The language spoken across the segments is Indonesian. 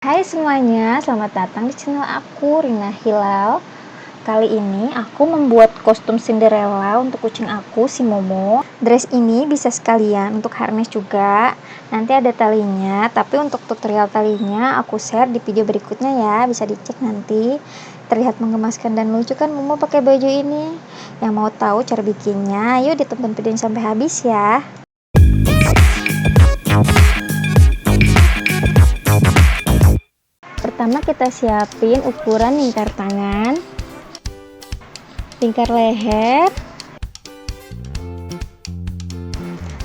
Hai semuanya, selamat datang di channel aku, Rina Hilal. Kali ini aku membuat kostum Cinderella untuk kucing aku, si Momo. Dress ini bisa sekalian untuk harness juga. Nanti ada talinya, tapi untuk tutorial talinya aku share di video berikutnya ya. Bisa dicek nanti. Terlihat menggemaskan dan lucu kan Momo pakai baju ini. Yang mau tahu cara bikinnya, yuk ditonton videonya sampai habis ya. Pertama kita siapin ukuran lingkar tangan, lingkar leher,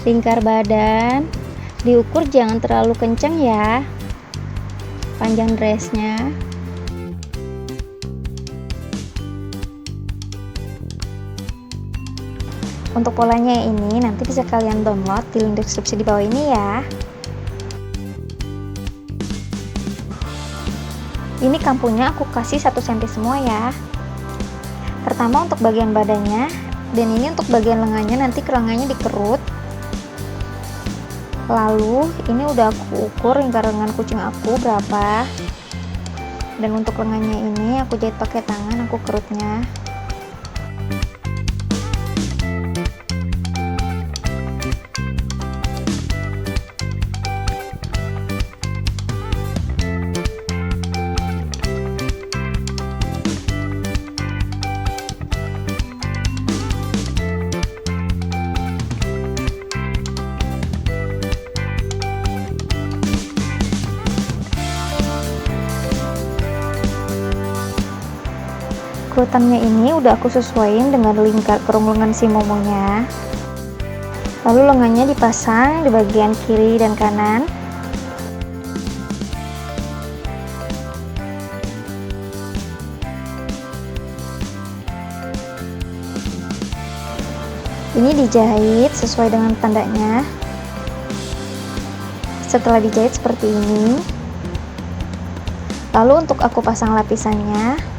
lingkar badan. Diukur jangan terlalu kencang ya, panjang dressnya. Untuk polanya ini nanti bisa kalian download di link deskripsi di bawah ini ya. Ini kampunya aku kasih 1 cm semua ya. Pertama untuk bagian badannya, dan ini untuk bagian lengannya nanti kerangkanya dikerut. Lalu ini udah aku ukur lingkar lengan kucing aku berapa. Dan untuk lengannya ini aku jahit pakai tangan, aku kerutnya. Kerutannya ini udah aku sesuaiin dengan lingkar kerung lengan si Momonya. Lalu lengannya dipasang di bagian kiri dan kanan. Ini dijahit sesuai dengan tandanya. Setelah dijahit seperti ini, lalu untuk aku pasang lapisannya,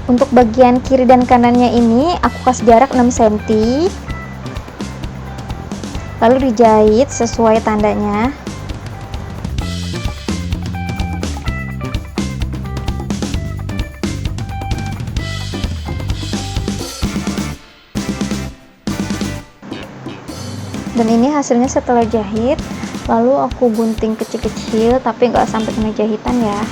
untuk bagian kiri dan kanannya ini aku kasih jarak 6 cm. Lalu dijahit sesuai tandanya. Dan ini hasilnya setelah jahit. Lalu aku gunting kecil-kecil tapi nggak sampai kena jahitan ya.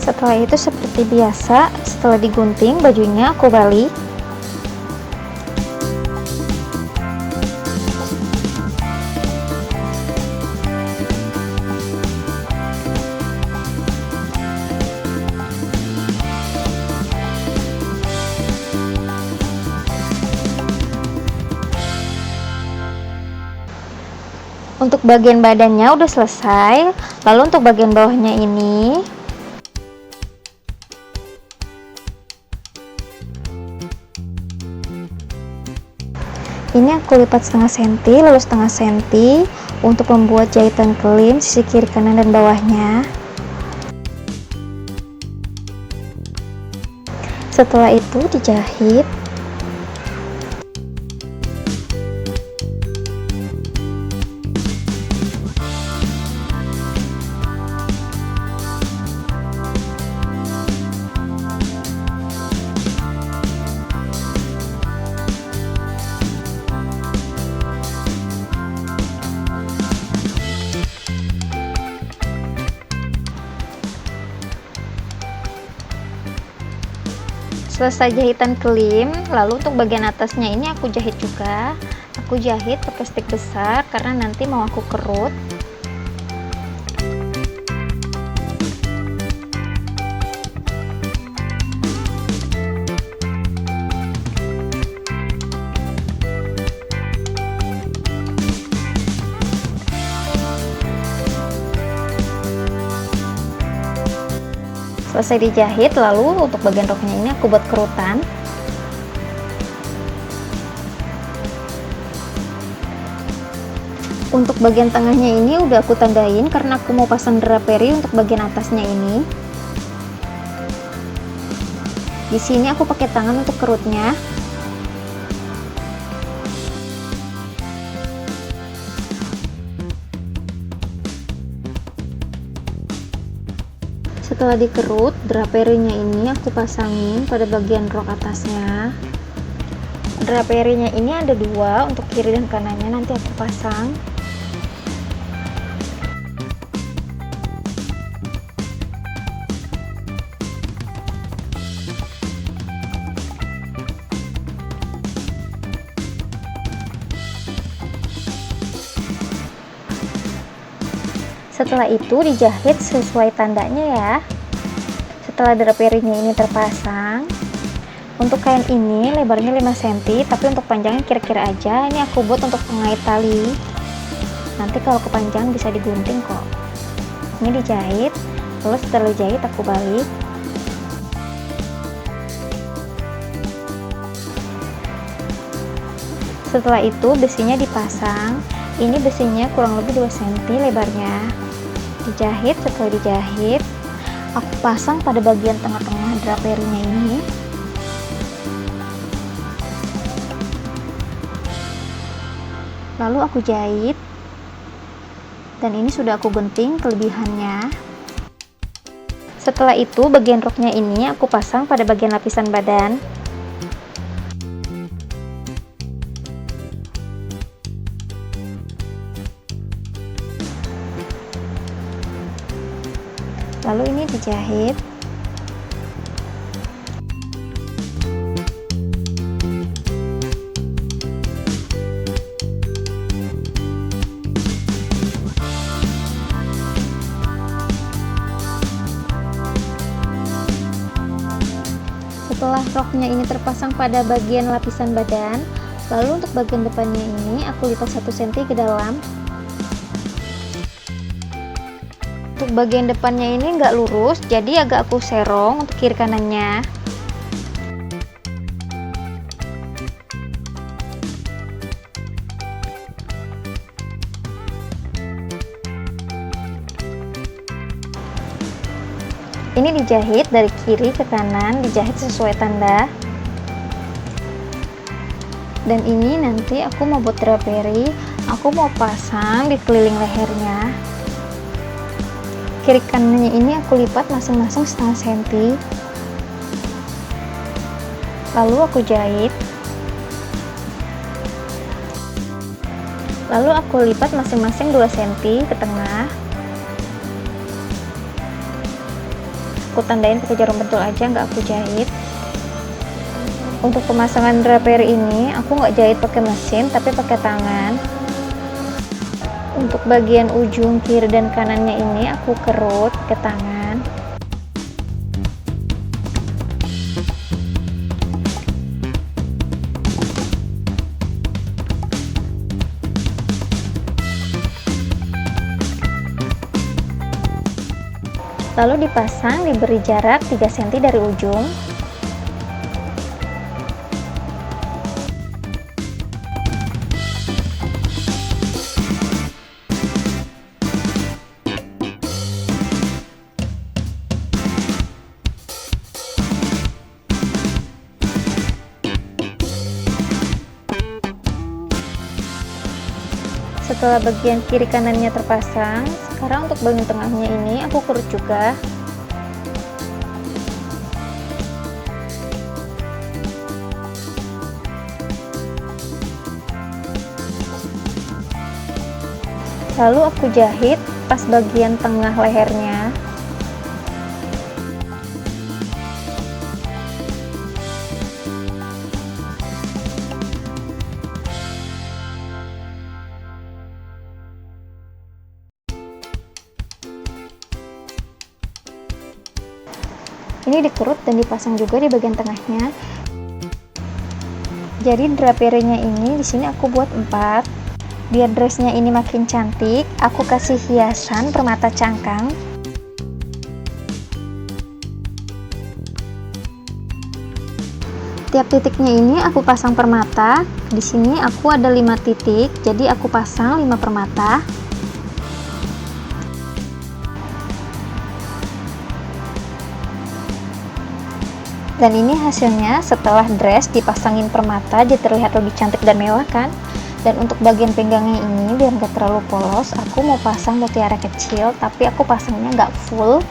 Setelah itu seperti biasa, setelah digunting bajunya aku balik. Untuk bagian badannya udah selesai. Lalu untuk bagian bawahnya ini, aku lipat setengah senti, lalu setengah senti untuk membuat jahitan kelin sisi kiri kanan dan bawahnya. Setelah itu dijahit. Selesai jahitan kelin, lalu untuk bagian atasnya ini aku jahit juga. Aku jahit pakai stik besar karena nanti mau aku kerut. Selesai dijahit, lalu untuk bagian roknya ini aku buat kerutan. Untuk bagian tengahnya ini udah aku tandain karena aku mau pasang draperi untuk bagian atasnya ini. Di sini aku pakai tangan untuk kerutnya. Setelah dikerut, draperinya ini aku pasangin pada bagian rok atasnya. Draperinya ini ada dua, untuk kiri dan kanannya nanti aku pasang. Setelah itu dijahit sesuai tandanya ya. Setelah draperinya ini terpasang, untuk kain ini lebarnya 5 cm, tapi untuk panjangnya kira-kira aja. Ini aku buat untuk pengait tali. Nanti kalau kepanjangan bisa digunting kok. Ini dijahit, lalu setelah dijahit aku balik. Setelah itu besinya dipasang. Ini besinya kurang lebih 2 cm lebarnya. Dijahit, setelah dijahit aku pasang pada bagian tengah-tengah draperinya ini. Lalu aku jahit, dan ini sudah aku gunting kelebihannya. Setelah itu bagian roknya ini aku pasang pada bagian lapisan badan. Lalu ini dijahit. Setelah roknya ini terpasang pada bagian lapisan badan, lalu untuk bagian depannya ini aku lipat 1 cm ke dalam. Untuk bagian depannya ini nggak lurus, jadi agak aku serong untuk kiri kanannya. Ini dijahit dari kiri ke kanan, dijahit sesuai tanda. Dan ini nanti aku mau buat draperi, aku mau pasang di keliling lehernya. Kiri kanannya ini aku lipat masing-masing setengah senti. Lalu aku jahit. Lalu aku lipat masing-masing 2 cm ke tengah. Aku tandain pakai jarum pentul aja, nggak aku jahit. Untuk pemasangan draperi ini aku nggak jahit pakai mesin tapi pakai tangan. Untuk bagian ujung kiri dan kanannya ini aku kerut ke tangan. Lalu dipasang, diberi jarak 3 cm dari ujung. Setelah bagian kiri kanannya terpasang, sekarang untuk bagian tengahnya ini aku kerut juga. Lalu aku jahit pas bagian tengah lehernya. Ini dikerut dan dipasang juga di bagian tengahnya. Jadi draperinya ini di sini aku buat 4. Biar dressnya ini makin cantik, aku kasih hiasan permata cangkang. Tiap titiknya ini aku pasang permata. Di sini aku ada 5 titik, jadi aku pasang 5 permata. Dan ini hasilnya setelah dress dipasangin permata, dia terlihat lebih cantik dan mewah kan. Dan untuk bagian pinggangnya ini biar gak terlalu polos, aku mau pasang mutiara kecil, tapi aku pasangnya gak full.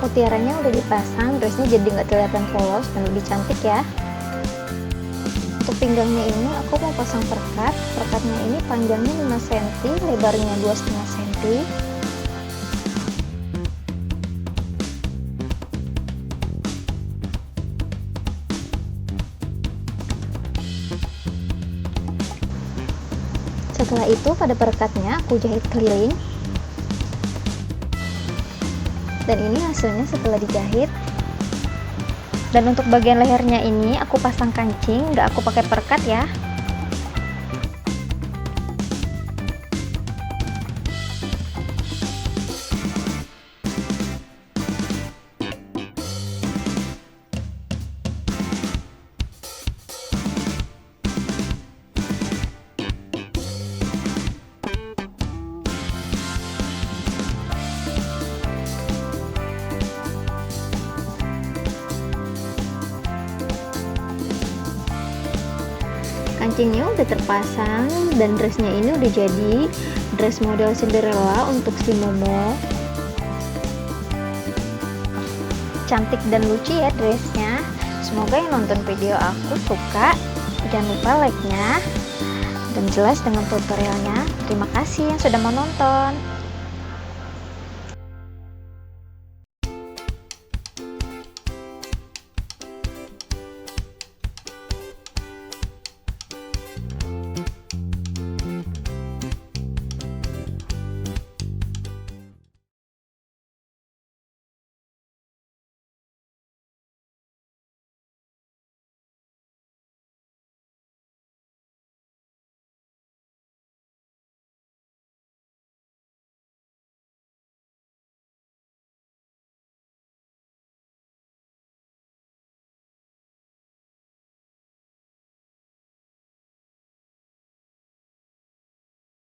Mutiaranya udah dipasang, dressnya jadi nggak kelihatan polos dan lebih cantik ya. Untuk pinggangnya ini aku mau pasang perkat. Perkatnya ini panjangnya 5 cm, lebarnya 2,5 cm. Setelah itu pada perkatnya aku jahit keliling. Dan ini hasilnya setelah dijahit. Dan untuk bagian lehernya ini aku pasang kancing, nggak aku pakai perkat ya. Kancingnya udah terpasang dan dressnya ini udah jadi dress model Cinderella untuk si Momo. Cantik dan lucu ya dressnya. Semoga yang nonton video aku suka. Jangan lupa like-nya dan jelas dengan tutorialnya. Terima kasih yang sudah menonton.